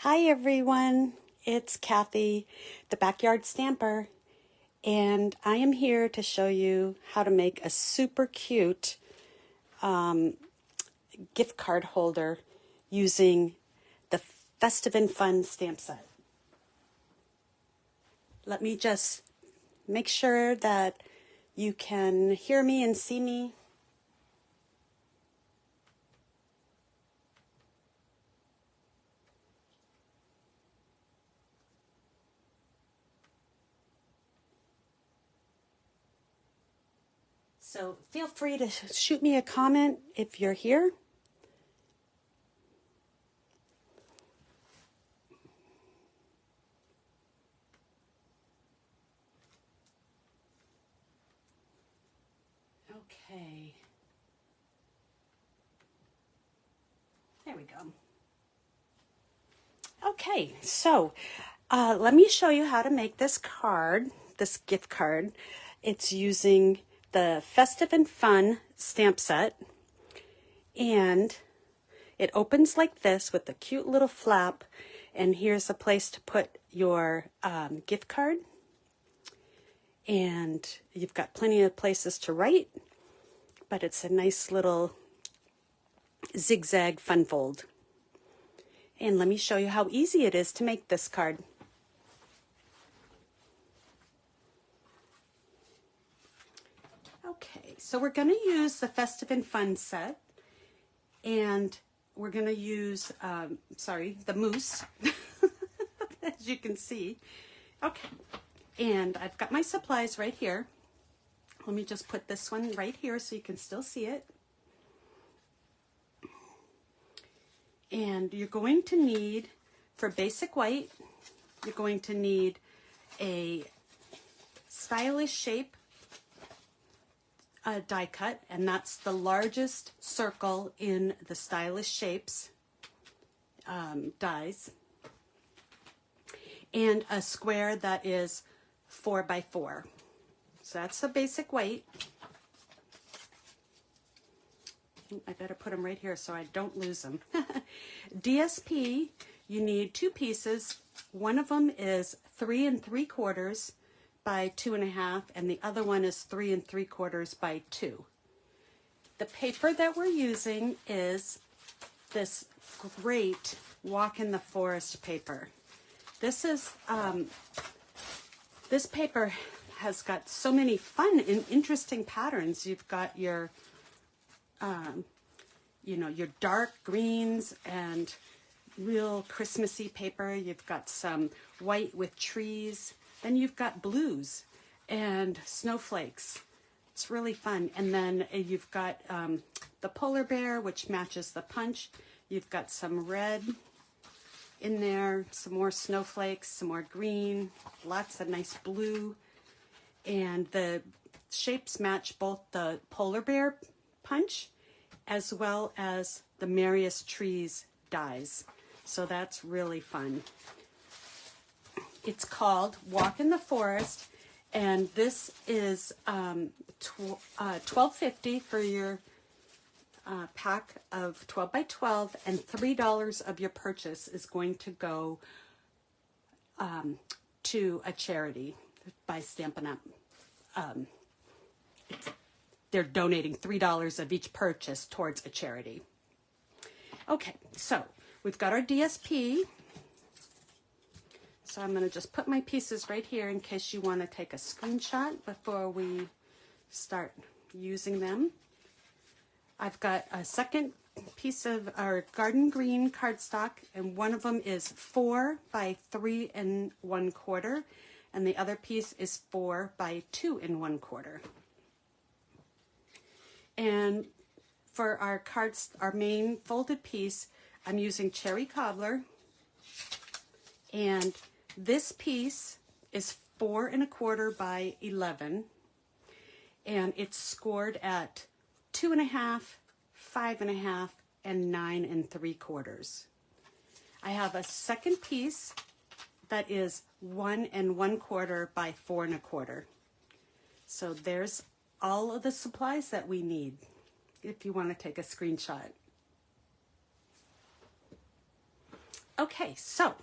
Hi everyone, it's Kathy, the Backyard Stamper, and I am here to show you how to make a super cute gift card holder using the Festive and Fun stamp set. Let me just make sure that you can hear me and see me. So feel free to shoot me a comment if you're here. Okay. There we go. Okay, so let me show you how to make this card, this gift card. It's using the Festive and Fun stamp set, and it opens like this with a cute little flap, and here's a place to put your gift card, and you've got plenty of places to write, but it's a nice little zigzag fun fold. And let me show you how easy it is to make this card. Okay, so we're going to use the Festive and Fun set, and we're going to use, the mousse, as you can see. Okay, and I've got my supplies right here. Let me just put this one right here so you can still see it. And you're going to need, for basic white, you're going to need a stylish shape die cut, and that's the largest circle in the stylish shapes dies, and a square that is 4 by 4. So that's the basic white. I better put them right here so I don't lose them. DSP, you need 2 pieces. One of them is 3 3/4 by 2 1/2, and the other one is 3 3/4 by 2. The paper that we're using is this great Walk in the Forest paper. This is this paper has got so many fun and interesting patterns. You've got your your dark greens and real Christmassy paper. You've got some white with trees. Then you've got blues and snowflakes. It's really fun. And then you've got the polar bear, which matches the punch. You've got some red in there, some more snowflakes, some more green, lots of nice blue. And the shapes match both the polar bear punch as well as the Merriest Trees dies. So that's really fun. It's called Walk in the Forest, and this is $12.50 for your pack of 12 by 12, and $3 of your purchase is going to go to a charity by Stampin' Up. They're donating $3 of each purchase towards a charity. Okay, so we've got our DSP. So I'm going to just put my pieces right here in case you want to take a screenshot before we start using them. I've got a second piece of our garden green cardstock, and one of them is 4 by 3 1/4, and the other piece is 4 by 2 1/4. And for our cards, our main folded piece, I'm using Cherry Cobbler, and this piece is 4 1/4 by 11, and it's scored at 2 1/2, 5 1/2, and 9 3/4. I have a second piece that is 1 1/4 by 4 1/4. So there's all of the supplies that we need if you want to take a screenshot. Okay, so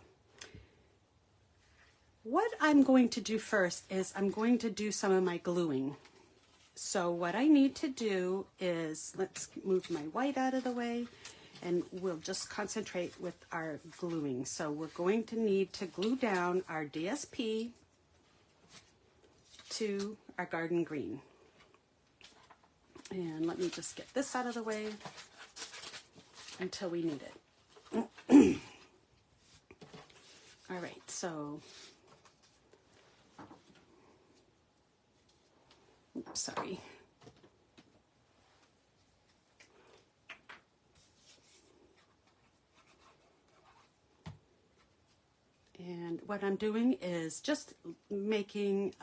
what I'm going to do first is I'm going to do some of my gluing. So what I need to do is, let's move my white out of the way, and we'll just concentrate with our gluing. So we're going to need to glue down our DSP to our garden green. And let me just get this out of the way until we need it. All right, so, oops, sorry. And what I'm doing is just making,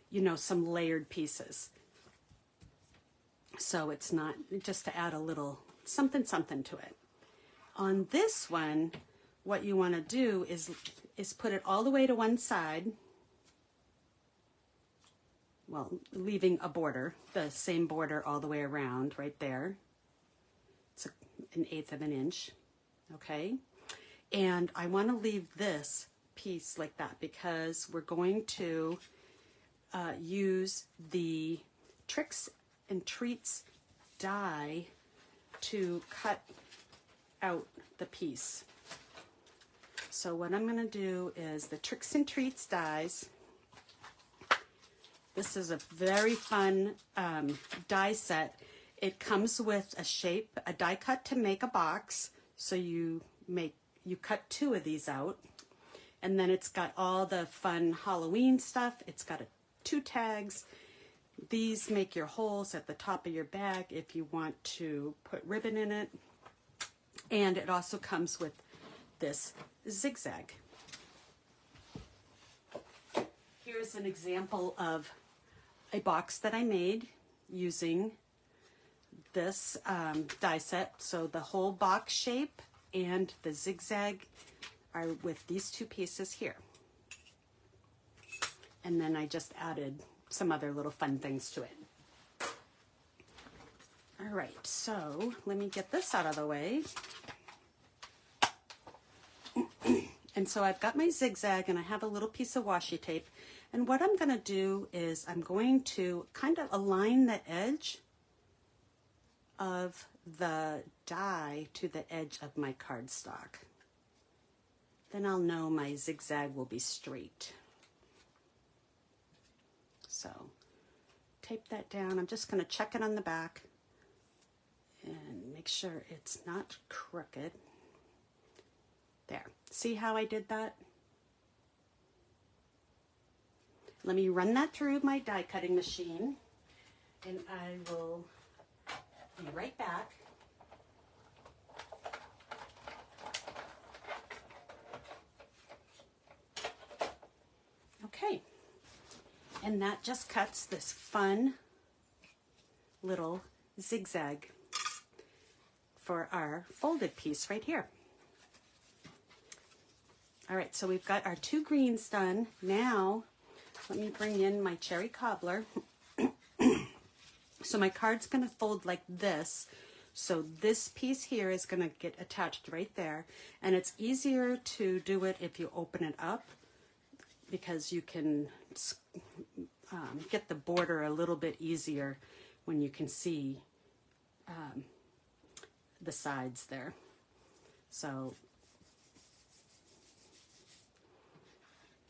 you know, some layered pieces. So it's not, just to add a little something to it. On this one, what you want to do is put it all the way to one side. Well, leaving a border, the same border all the way around right there. It's an 1/8 of an inch, okay? And I want to leave this piece like that because we're going to use the Tricks and Treats die to cut out the piece. So what I'm going to do is the Tricks and Treats dies. This is a very fun die set. It comes with a shape, a die cut to make a box. So you cut 2 of these out, and then it's got all the fun Halloween stuff. It's got 2 tags. These make your holes at the top of your bag if you want to put ribbon in it. And it also comes with this zigzag. Here's an example of a box that I made using this die set. So the whole box shape and the zigzag are with these 2 pieces here. And then I just added some other little fun things to it. All right, so let me get this out of the way. And so I've got my zigzag and I have a little piece of washi tape. And what I'm going to do is I'm going to kind of align the edge of the die to the edge of my cardstock. Then I'll know my zigzag will be straight. So tape that down. I'm just going to check it on the back and make sure it's not crooked. There. See how I did that? Let me run that through my die cutting machine and I will be right back. Okay, and that just cuts this fun little zigzag for our folded piece right here. All right, so we've got our 2 greens done. Now, let me bring in my cherry cobbler. So my card's gonna fold like this. So this piece here is gonna get attached right there. And it's easier to do it if you open it up because you can get the border a little bit easier when you can see the sides there. So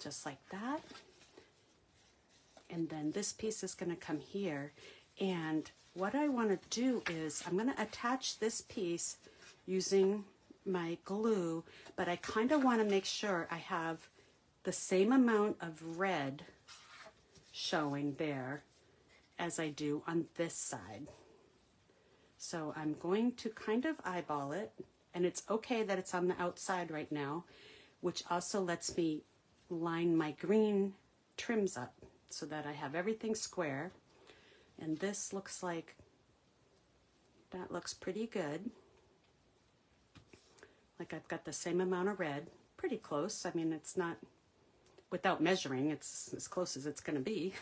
just like that. And then this piece is going to come here. And what I want to do is I'm going to attach this piece using my glue, but I kind of want to make sure I have the same amount of red showing there as I do on this side. So I'm going to kind of eyeball it, and it's okay that it's on the outside right now, which also lets me line my green trims up so that I have everything square. And this looks like, that looks pretty good. Like I've got the same amount of red, pretty close. I mean, it's not, without measuring, it's as close as it's going to be.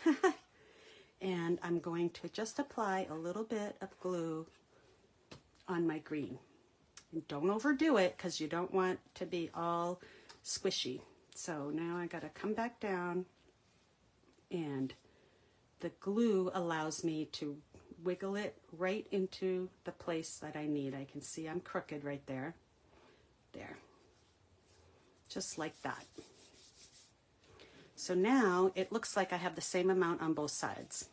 And I'm going to just apply a little bit of glue on my green. And don't overdo it because you don't want to be all squishy. So now I got to come back down, and the glue allows me to wiggle it right into the place that I need. I can see I'm crooked right there. There. Just like that. So now it looks like I have the same amount on both sides.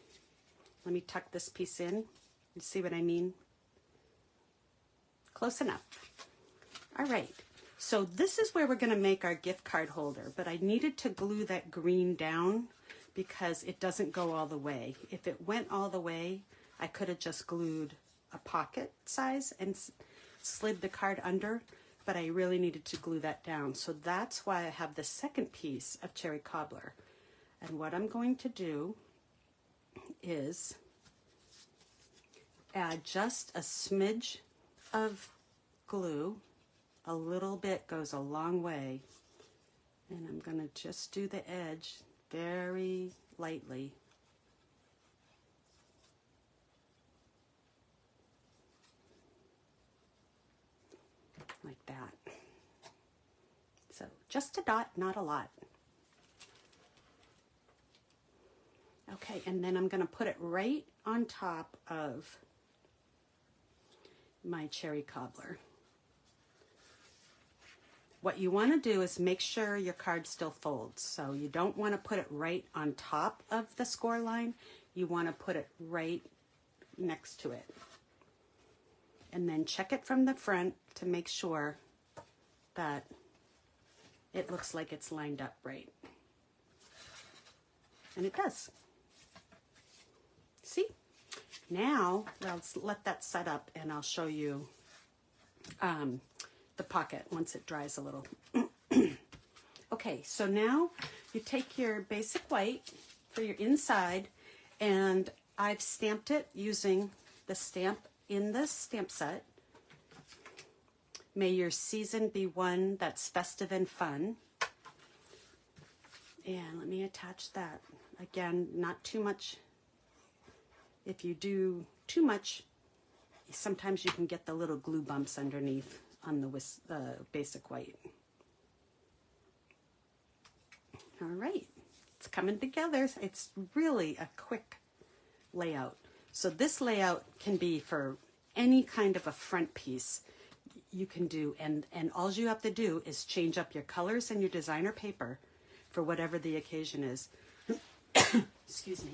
Let me tuck this piece in. You see what I mean? Close enough. All right. So this is where we're going to make our gift card holder, but I needed to glue that green down because it doesn't go all the way. If it went all the way, I could have just glued a pocket size and slid the card under, but I really needed to glue that down. So that's why I have the second piece of cherry cobbler. And what I'm going to do is add just a smidge of glue. A little bit goes a long way. And I'm going to just do the edge very lightly. Like that. So just a dot, not a lot. Okay, and then I'm going to put it right on top of my cherry cobbler. What you want to do is make sure your card still folds. So you don't want to put it right on top of the score line. You want to put it right next to it. And then check it from the front to make sure that it looks like it's lined up right. And it does. See? Now, let's let that set up and I'll show you the pocket once it dries a little. Okay, so now you take your basic white for your inside, and I've stamped it using the stamp in the stamp set. May your season be one that's festive and fun. And let me attach that. Again, not too much. If you do too much, sometimes you can get the little glue bumps underneath on the basic white. All right, it's coming together. It's really a quick layout. So this layout can be for any kind of a front piece you can do, and all you have to do is change up your colors and your designer paper for whatever the occasion is. Excuse me.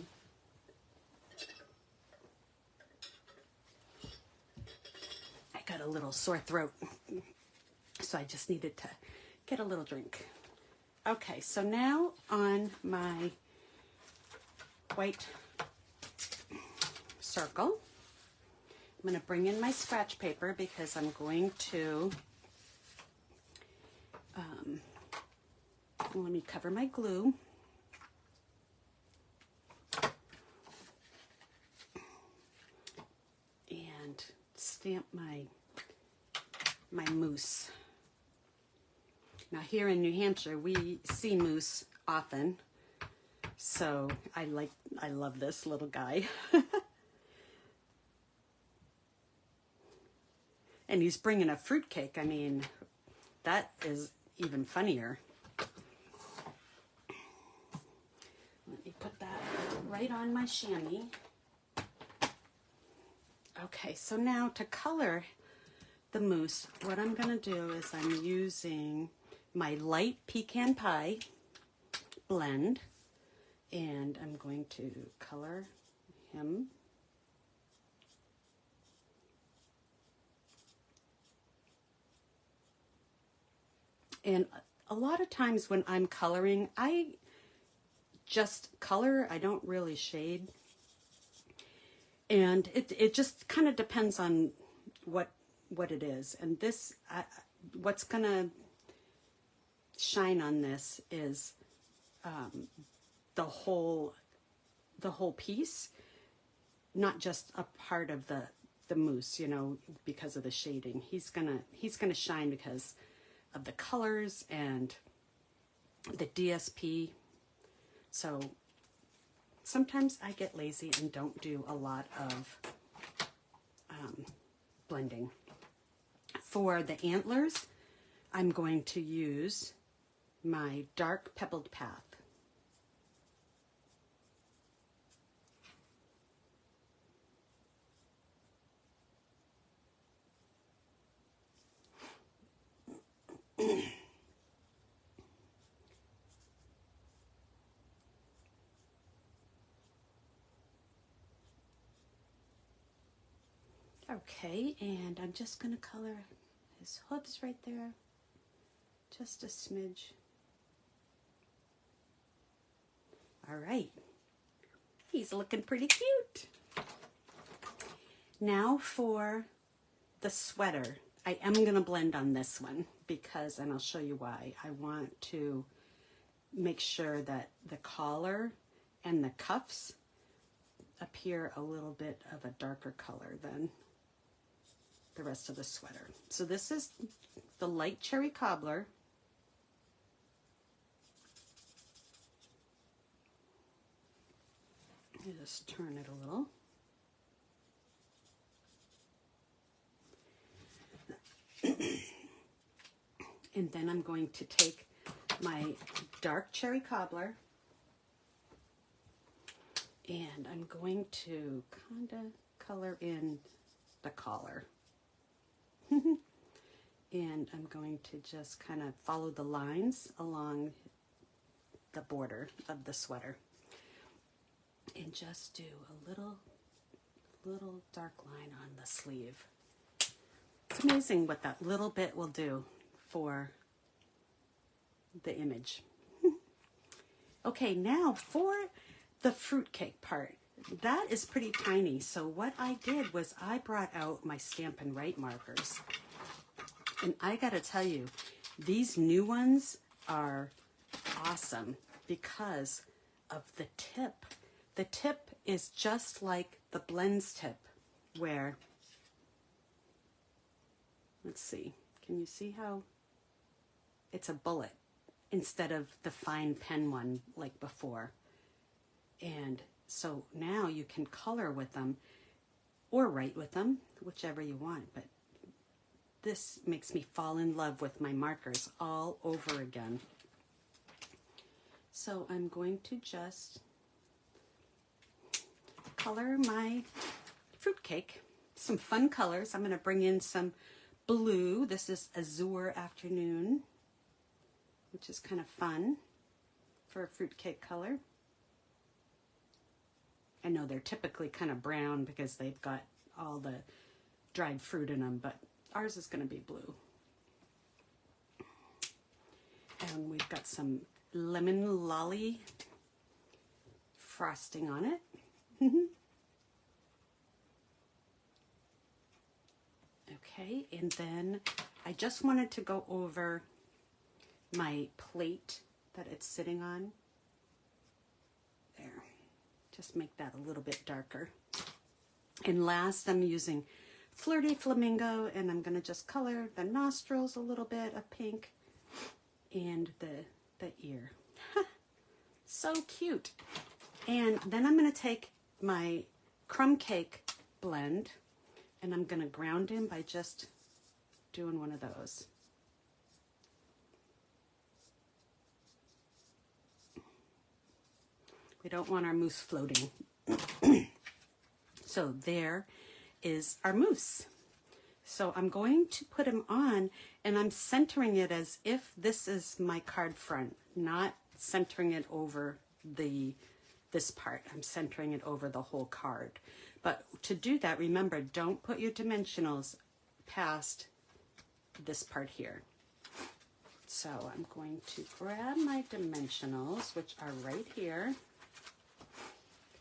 I got a little sore throat, so I just needed to get a little drink. Okay, so now on my white circle, I'm going to bring in my scratch paper because I'm going to, let me cover my glue. And stamp my moose. Now here in New Hampshire, we see moose often, so I love this little guy. And he's bringing a fruitcake. I mean, that is even funnier. Let me put that right on my chamois. Okay, so now to color the mousse, what I'm going to do is I'm using my light pecan pie blend, and I'm going to color him. And a lot of times when I'm coloring, I just color, I don't really shade. And it just kind of depends on what it is. And this, what's going to shine on this is the whole piece, not just a part of the mousse, you know, because of the shading. He's gonna shine because of the colors and the DSP. So sometimes I get lazy and don't do a lot of blending. For the antlers, I'm going to use my dark pebbled path. Okay, and I'm just going to color his hooves right there, just a smidge. All right, he's looking pretty cute. Now for the sweater. I am going to blend on this one because, and I'll show you why, I want to make sure that the collar and the cuffs appear a little bit of a darker color than the rest of the sweater. So this is the light cherry cobbler. You just turn it a little. And then I'm going to take my dark cherry cobbler and I'm going to kind of color in the collar. And I'm going to just kind of follow the lines along the border of the sweater and just do a little dark line on the sleeve. It's amazing what that little bit will do for the image. Okay, now for the fruitcake part. That is pretty tiny, so what I did was I brought out my Stampin' Write markers. And I gotta tell you, these new ones are awesome because of the tip. The tip is just like the blends tip, where, let's see, can you see how it's a bullet instead of the fine pen one like before? And so now you can color with them or write with them, whichever you want, but this makes me fall in love with my markers all over again. So I'm going to just color my fruitcake, some fun colors. I'm going to bring in some blue. This is Azure Afternoon, which is kind of fun for a fruitcake color. I know they're typically kind of brown because they've got all the dried fruit in them, but ours is going to be blue. And we've got some lemon lolly frosting on it. Okay, and then I just wanted to go over my plate that it's sitting on. There. Just make that a little bit darker. And last, I'm using Flirty Flamingo, and I'm going to just color the nostrils a little bit of pink and the ear. So cute. And then I'm going to take my crumb cake blend and I'm going to ground him by just doing one of those. We don't want our mousse floating. So there is our mousse. So I'm going to put him on, and I'm centering it as if this is my card front, not centering it over this part. I'm centering it over the whole card. But to do that, remember, don't put your dimensionals past this part here. So I'm going to grab my dimensionals, which are right here.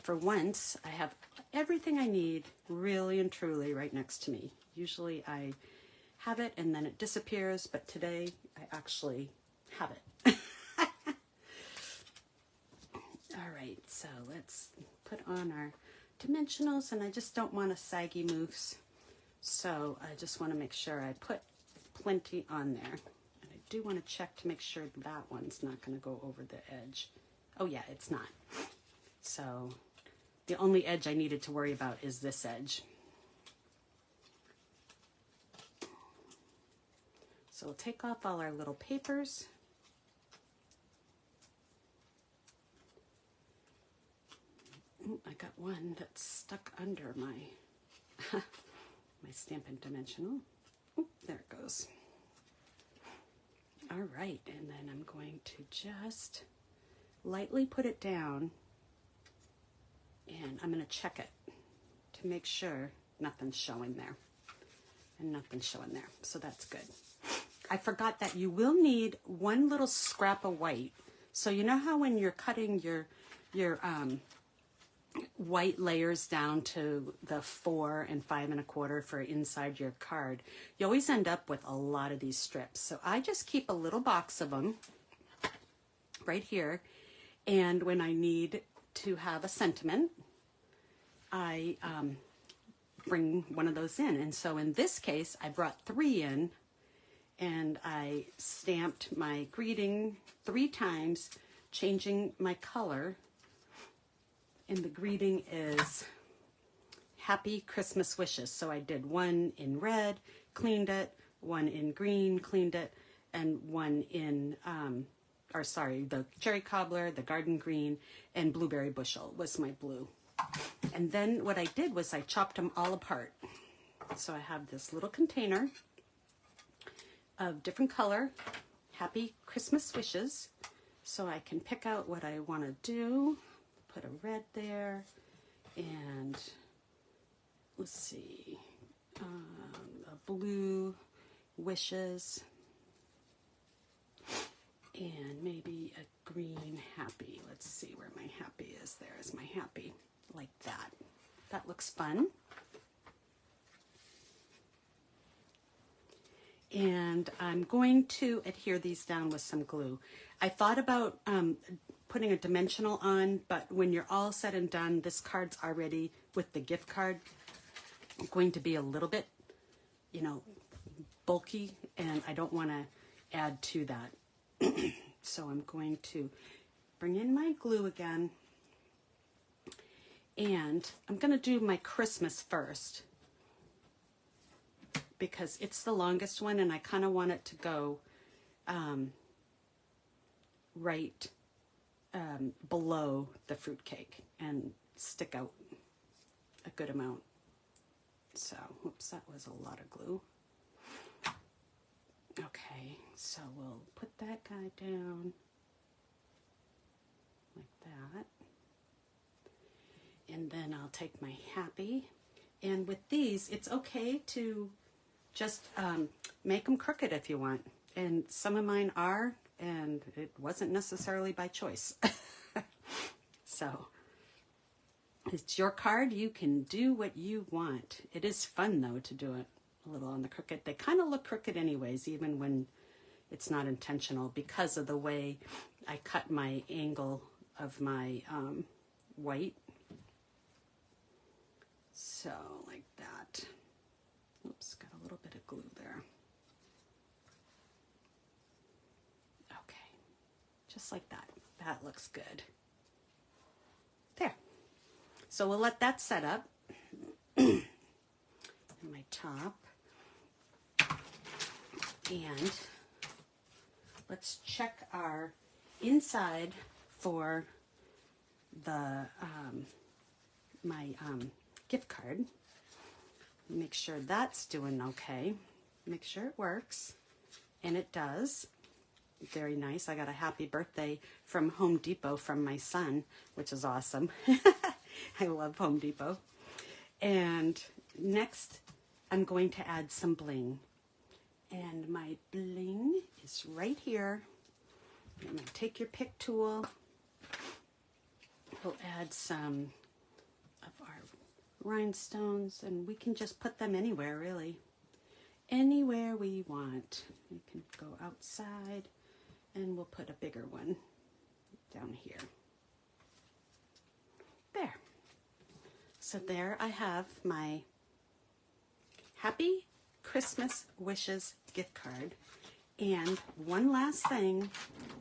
For once, I have everything I need really and truly right next to me. Usually I have it and then it disappears, but today I actually have it. All right, so let's put on our dimensionals, and I just don't want a saggy mousse. So I just want to make sure I put plenty on there. And I do want to check to make sure that one's not going to go over the edge. Oh yeah, it's not. So the only edge I needed to worry about is this edge. So we'll take off all our little papers. Ooh, I got one that's stuck under my my Stampin' Dimensional. Ooh, there it goes. All right, and then I'm going to just lightly put it down, and I'm going to check it to make sure nothing's showing there, and nothing's showing there, so that's good. I forgot that you will need one little scrap of white. So you know how when you're cutting your white layers down to the 4 and 5 1/4 for inside your card, you always end up with a lot of these strips. So I just keep a little box of them right here, and when I need to have a sentiment, I bring one of those in. And so in this case, I brought 3 in, and I stamped my greeting 3 times, changing my color. And the greeting is Happy Christmas Wishes. So I did one in red, cleaned it, one in green, cleaned it, and one in, the cherry cobbler, the garden green, and blueberry bushel was my blue. And then what I did was I chopped them all apart. So I have this little container of different color, Happy Christmas Wishes. So I can pick out what I want to do. Put a red there, and let's see, a blue wishes, and maybe a green happy. Let's see where my happy is. There is my happy, like that. That looks fun. And I'm going to adhere these down with some glue. I thought about putting a dimensional on, but when you're all said and done, this card's already, with the gift card, going to be a little bit, bulky, and I don't want to add to that. So I'm going to bring in my glue again, and I'm going to do my Christmas first, because it's the longest one, and I kind of want it to go right below the fruitcake and stick out a good amount. So, whoops, that was a lot of glue. Okay, so we'll put that guy down like that. And then I'll take my happy. And with these, it's okay to just make them crooked if you want. And some of mine are, and it wasn't necessarily by choice. So it's your card. You can do what you want. It is fun, though, to do it a little on the crooked. They kind of look crooked anyways, even when it's not intentional, because of the way I cut my angle of my white. So like that. Oops, got a little bit of glue there. Okay, just like that. That looks good. There. So we'll let that set up. And my top. And let's check our inside for the my gift card. Make sure that's doing okay. Make sure it works. And it does. Very nice. I got a happy birthday from Home Depot from my son, which is awesome. I love Home Depot. And next, I'm going to add some bling. And my bling is right here. I'm going to take your pick tool. We'll add some of our rhinestones, and we can just put them anywhere, really. Anywhere we want. We can go outside, and we'll put a bigger one down here. There. So there I have my Happy Christmas Wishes gift card. And one last thing,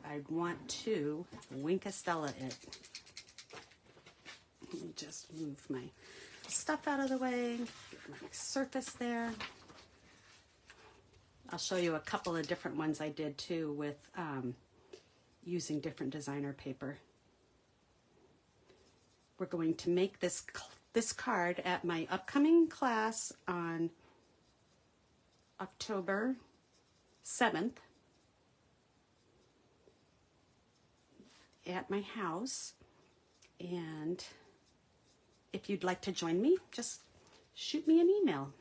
I'd want to Wink Estella it. Let me just move my stuff out of the way, get my surface there. I'll show you a couple of different ones I did too with using different designer paper. We're going to make this card at my upcoming class on October 7th at my house. And if you'd like to join me, just shoot me an email.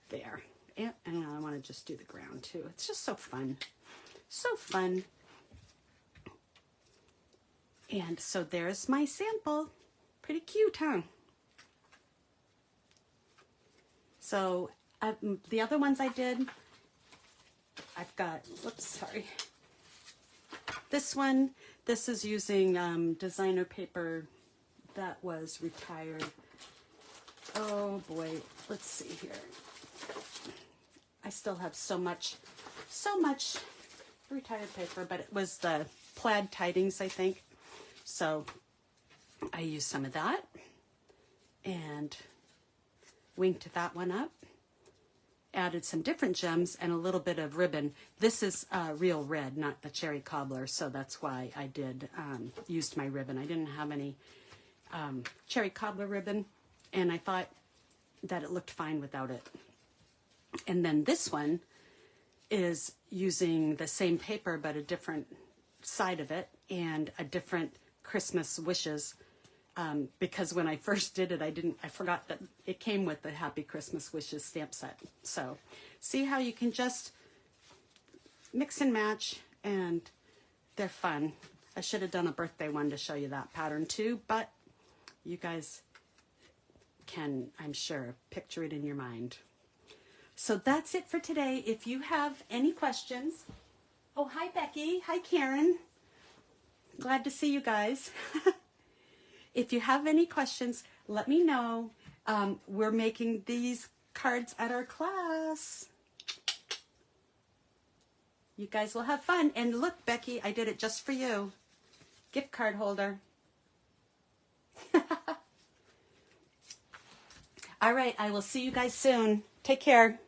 There. And I want to just do the ground too. It's just so fun. So fun. And so there's my sample. Pretty cute, huh? So the other ones I did, I've got, whoops, sorry. This one, this is using designer paper that was retired. Oh boy, let's see here. I still have so much retired paper, but it was the plaid tidings, I think. So I used some of that and winked that one up. Added some different gems and a little bit of ribbon. This is real red, not the cherry cobbler, so that's why I did used my ribbon. I didn't have any cherry cobbler ribbon, and I thought that it looked fine without it. And then this one is using the same paper but a different side of it and a different Christmas wishes. Because when I first did it, I forgot that it came with the Happy Christmas Wishes stamp set. So see how you can just mix and match, and they're fun. I should have done a birthday one to show you that pattern too, but you guys can, I'm sure, picture it in your mind. So that's it for today. If you have any questions, oh, hi Becky, hi Karen. Glad to see you guys. If you have any questions, let me know. We're making these cards at our class. You guys will have fun. And look, Becky, I did it just for you. Gift card holder. All right, I will see you guys soon. Take care.